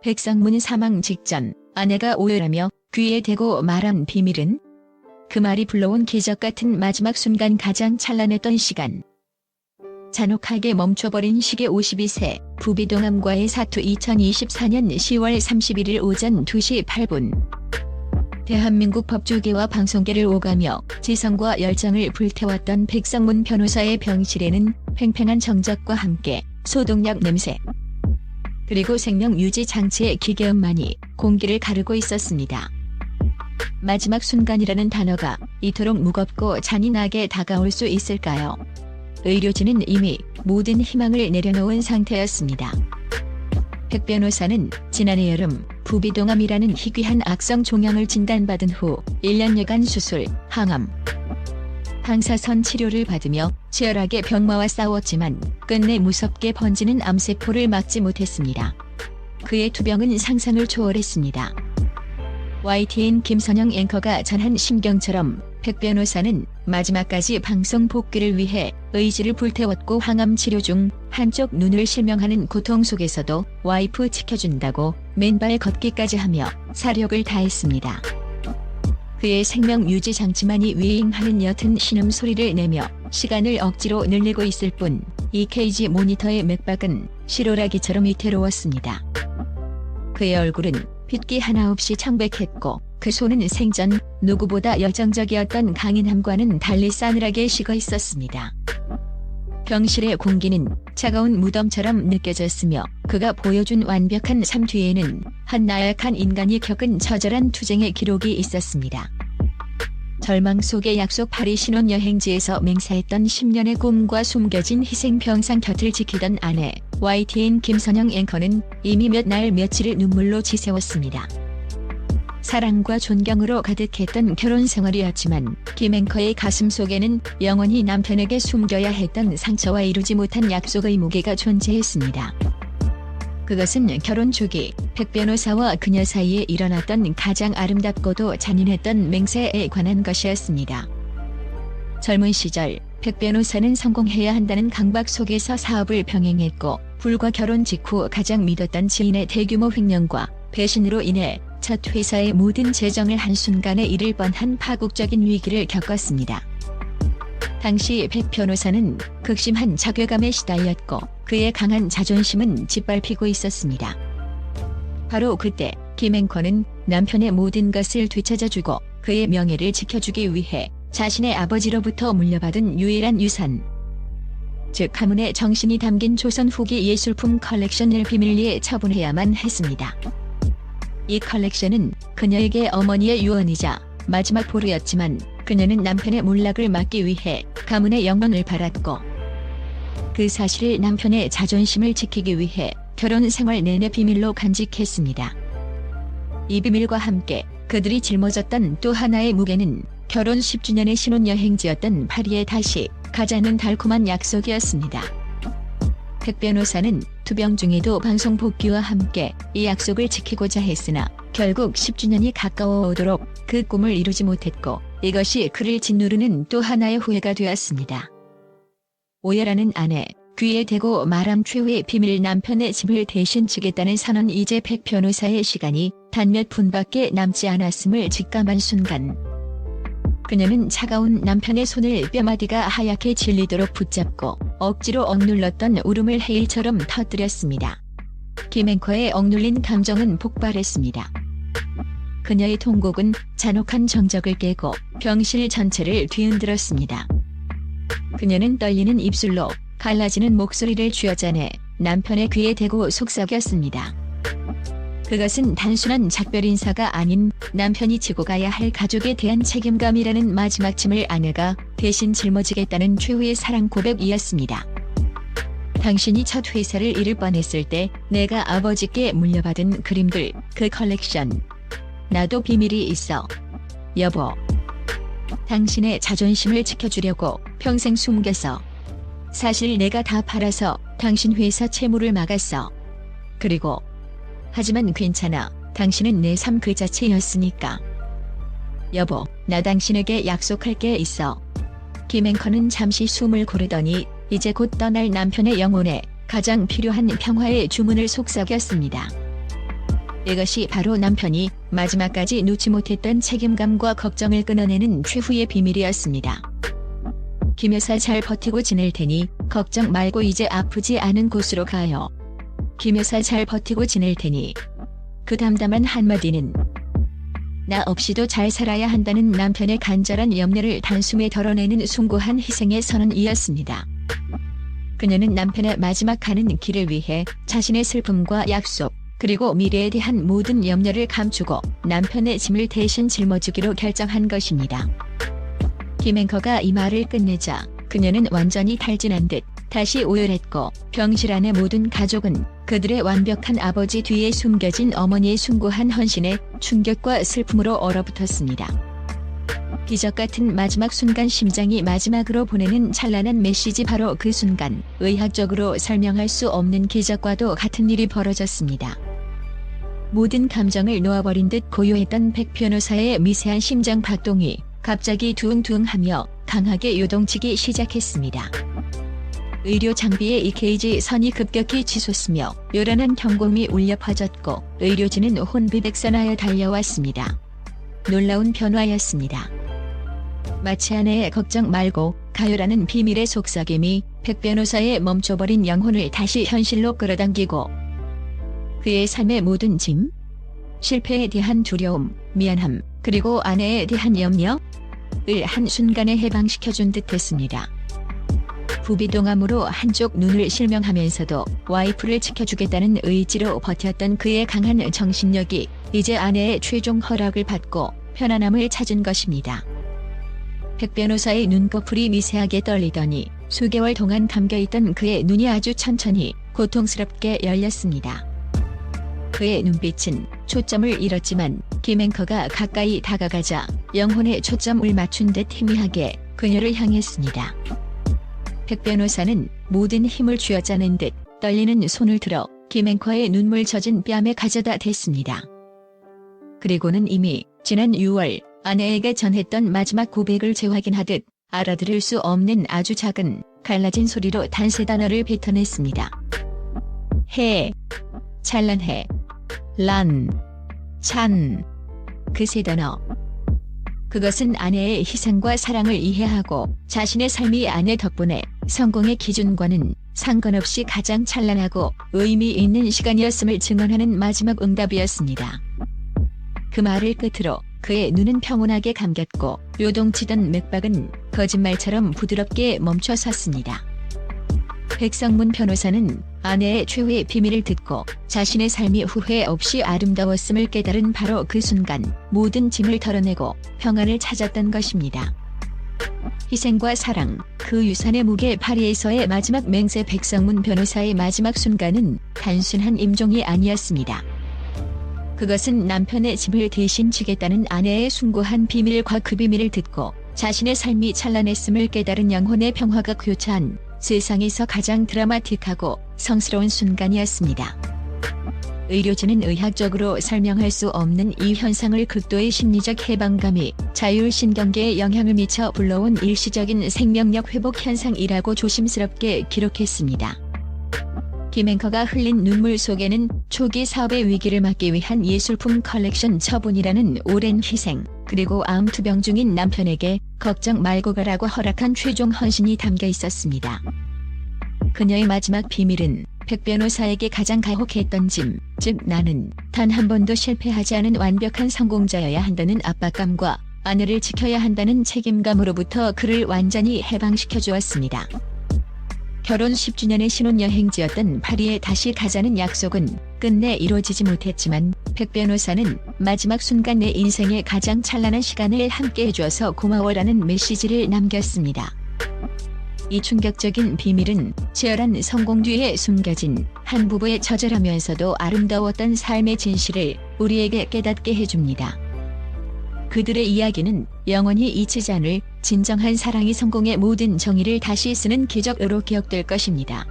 백성문 사망 직전 아내가 오열하며 귀에 대고 말한 비밀은? 그 말이 불러온 기적 같은 마지막 순간 가장 찬란했던 시간. 잔혹하게 멈춰버린 시계 52세 부비동암과의 사투 2024년 10월 31일 오전 2시 8분. 대한민국 법조계와 방송계를 오가며 지성과 열정을 불태웠던 백성문 변호사의 병실에는 팽팽한 정적과 함께 소독약 냄새 그리고 생명유지 장치의 기계음만이 공기를 가르고 있었습니다. 마지막 순간이라는 단어가 이토록 무겁고 잔인하게 다가올 수 있을까요? 의료진은 이미 모든 희망을 내려놓은 상태였습니다. 백 변호사는 지난해 여름 부비동암이라는 희귀한 악성 종양을 진단받은 후 1년여간 수술, 항암, 방사선 치료를 받으며 치열하게 병마와 싸웠지만 끝내 무섭게 번지는 암세포를 막지 못했습니다. 그의 투병은 상상을 초월했습니다. YTN 김선영 앵커가 전한 심경처럼 백 변호사는 마지막까지 방송 복귀를 위해 의지를 불태웠고 항암 치료 중 한쪽 눈을 실명하는 고통 속에서도 와이프 지켜준다고 맨발 걷기까지 하며 사력을 다했습니다. 그의 생명유지 장치만이 윙하는 옅은 신음소리를 내며 시간을 억지로 늘리고 있을 뿐 EKG 모니터의 맥박은 실오라기처럼 위태로웠습니다. 그의 얼굴은 핏기 하나 없이 창백했고 그 손은 생전 누구보다 열정적이었던 강인함과는 달리 싸늘하게 식어 있었습니다. 병실의 공기는 차가운 무덤처럼 느껴졌으며 그가 보여준 완벽한 삶 뒤에는 한 나약한 인간이 겪은 처절한 투쟁의 기록이 있었습니다. 절망 속의 약속 파리 신혼여행지에서 맹세했던 10년의 꿈과 숨겨진 희생 병상 곁을 지키던 아내 YTN 김선영 앵커는 이미 몇 날 며칠을 눈물로 지새웠습니다. 사랑과 존경으로 가득했던 결혼 생활이었지만 김 앵커의 가슴 속에는 영원히 남편에게 숨겨야 했던 상처와 이루지 못한 약속의 무게가 존재했습니다. 그것은 결혼 초기 백 변호사와 그녀 사이에 일어났던 가장 아름답고도 잔인했던 맹세에 관한 것이었습니다. 젊은 시절 백 변호사는 성공해야 한다는 강박 속에서 사업을 병행했고 불과 결혼 직후 가장 믿었던 지인의 대규모 횡령과 배신으로 인해 첫 회사의 모든 재정을 한순간에 잃을 뻔한 파국적인 위기를 겪었습니다. 당시 백 변호사는 극심한 자괴감에 시달렸고 그의 강한 자존심은 짓밟히고 있었습니다. 바로 그때 김 앵커는 남편의 모든 것을 되찾아주고 그의 명예를 지켜주기 위해 자신의 아버지로부터 물려받은 유일한 유산, 즉 가문의 정신이 담긴 조선 후기 예술품 컬렉션을 비밀리에 처분해야만 했습니다. 이 컬렉션은 그녀에게 어머니의 유언이자 마지막 보루였지만 그녀는 남편의 몰락을 막기 위해 가문의 영원을 바랐고 그 사실을 남편의 자존심을 지키기 위해 결혼 생활 내내 비밀로 간직했습니다. 이 비밀과 함께 그들이 짊어졌던 또 하나의 무게는 결혼 10주년의 신혼여행지였던 파리에 다시 가자는 달콤한 약속이었습니다. 백 변호사는 투병 중에도 방송 복귀와 함께 이 약속을 지키고자 했으나 결국 10주년이 가까워 오도록 그 꿈을 이루지 못했고 이것이 그를 짓누르는 또 하나의 후회가 되었습니다. 오열하는 아내, 귀에 대고 말한 최후의 비밀 남편의 집을 대신 지겠다는 선언. 이제 백 변호사의 시간이 단 몇 분밖에 남지 않았음을 직감한 순간 그녀는 차가운 남편의 손을 뼈마디가 하얗게 질리도록 붙잡고 억지로 억눌렀던 울음을 해일처럼 터뜨렸습니다. 김 앵커의 억눌린 감정은 폭발했습니다. 그녀의 통곡은 잔혹한 정적을 깨고 병실 전체를 뒤흔들었습니다. 그녀는 떨리는 입술로 갈라지는 목소리를 쥐어짜내 남편의 귀에 대고 속삭였습니다. 그것은 단순한 작별 인사가 아닌 남편이 지고 가야 할 가족에 대한 책임감이라는 마지막 짐을 아내가 대신 짊어지겠다는 최후의 사랑 고백이었습니다. 당신이 첫 회사를 잃을 뻔했을 때 내가 아버지께 물려받은 그림들, 그 컬렉션. 나도 비밀이 있어. 여보. 당신의 자존심을 지켜주려고 평생 숨겼어. 사실 내가 다 팔아서 당신 회사 채무를 막았어. 그리고 하지만 괜찮아. 당신은 내 삶 그 자체였으니까. 여보, 나 당신에게 약속할 게 있어. 김 앵커는 잠시 숨을 고르더니 이제 곧 떠날 남편의 영혼에 가장 필요한 평화의 주문을 속삭였습니다. 이것이 바로 남편이 마지막까지 놓지 못했던 책임감과 걱정을 끊어내는 최후의 비밀이었습니다. 김 여사 잘 버티고 지낼 테니 걱정 말고 이제 아프지 않은 곳으로 가요. 김 여사 잘 버티고 지낼 테니. 그 담담한 한마디는 나 없이도 잘 살아야 한다는 남편의 간절한 염려를 단숨에 덜어내는 숭고한 희생의 선언이었습니다. 그녀는 남편의 마지막 가는 길을 위해 자신의 슬픔과 약속, 그리고 미래에 대한 모든 염려를 감추고 남편의 짐을 대신 짊어지기로 결정한 것입니다. 김 앵커가 이 말을 끝내자 그녀는 완전히 탈진한 듯 다시 오열했고 병실 안의 모든 가족은 그들의 완벽한 아버지 뒤에 숨겨진 어머니의 숭고한 헌신에 충격과 슬픔으로 얼어붙었습니다. 기적 같은 마지막 순간, 심장이 마지막으로 보내는 찬란한 메시지, 바로 그 순간 의학적으로 설명할 수 없는 기적과도 같은 일이 벌어졌습니다. 모든 감정을 놓아버린 듯 고요했던 백 변호사의 미세한 심장 박동이 갑자기 두웅두웅하며 강하게 요동치기 시작했습니다. 의료 장비의 EKG 선이 급격히 치솟으며 요란한 경고음이 울려 퍼졌고 의료진은 혼비백산하여 달려왔습니다. 놀라운 변화였습니다. 마치 아내의 걱정 말고 가요라는 비밀의 속삭임이 백 변호사의 멈춰버린 영혼을 다시 현실로 끌어당기고 그의 삶의 모든 짐, 실패에 대한 두려움, 미안함, 그리고 아내에 대한 염려를 한순간에 해방시켜준 듯 했습니다. 부비동함으로 한쪽 눈을 실명하면서도 와이프를 지켜주겠다는 의지로 버텼던 그의 강한 정신력이 이제 아내의 최종 허락을 받고 편안함을 찾은 것입니다. 백 변호사의 눈꺼풀이 미세하게 떨리더니 수개월 동안 감겨있던 그의 눈이 아주 천천히 고통스럽게 열렸습니다. 그의 눈빛은 초점을 잃었지만 김 앵커가 가까이 다가가자 영혼의 초점을 맞춘 듯 희미하게 그녀를 향했습니다. 백 변호사는 모든 힘을 쥐어짜는 듯 떨리는 손을 들어 김 앵커의 눈물 젖은 뺨에 가져다 댔습니다. 그리고는 이미 지난 6월 아내에게 전했던 마지막 고백을 재확인하듯 알아들을 수 없는 아주 작은 갈라진 소리로 단 세 단어를 뱉어냈습니다. 해, 찬란해, 란, 찬. 그 세 단어. 그것은 아내의 희생과 사랑을 이해하고 자신의 삶이 아내 덕분에 성공의 기준과는 상관없이 가장 찬란하고 의미 있는 시간이었음을 증언하는 마지막 응답이었습니다. 그 말을 끝으로 그의 눈은 평온하게 감겼고 요동치던 맥박은 거짓말처럼 부드럽게 멈춰 섰습니다. 백성문 변호사는 아내의 최후의 비밀을 듣고 자신의 삶이 후회 없이 아름다웠음을 깨달은 바로 그 순간 모든 짐을 덜어내고 평안을 찾았던 것입니다. 희생과 사랑, 그 유산의 무게 파리에서의 마지막 맹세. 백성문 변호사의 마지막 순간은 단순한 임종이 아니었습니다. 그것은 남편의 짐을 대신 지겠다는 아내의 숭고한 비밀과 그 비밀을 듣고 자신의 삶이 찬란했음을 깨달은 영혼의 평화가 교차한 세상에서 가장 드라마틱하고 성스러운 순간이었습니다. 의료진은 의학적으로 설명할 수 없는 이 현상을 극도의 심리적 해방감이 자율신경계에 영향을 미쳐 불러온 일시적인 생명력 회복 현상이라고 조심스럽게 기록했습니다. 김 앵커가 흘린 눈물 속에는 초기 사업의 위기를 막기 위한 예술품 컬렉션 처분이라는 오랜 희생, 그리고 암투병 중인 남편에게 걱정 말고 가라고 허락한 최종 헌신이 담겨 있었습니다. 그녀의 마지막 비밀은 백 변호사에게 가장 가혹했던 짐, 즉 나는 단 한 번도 실패하지 않은 완벽한 성공자여야 한다는 압박감과 아내를 지켜야 한다는 책임감으로부터 그를 완전히 해방시켜 주었습니다. 결혼 10주년의 신혼여행지였던 파리에 다시 가자는 약속은 끝내 이루어지지 못했지만 백 변호사는 마지막 순간 내 인생의 가장 찬란한 시간을 함께 해줘서 고마워라는 메시지를 남겼습니다. 이 충격적인 비밀은 치열한 성공 뒤에 숨겨진 한 부부의 처절하면서도 아름다웠던 삶의 진실을 우리에게 깨닫게 해줍니다. 그들의 이야기는 영원히 잊히지 않을 진정한 사랑이 성공의 모든 정의를 다시 쓰는 기적으로 기억될 것입니다.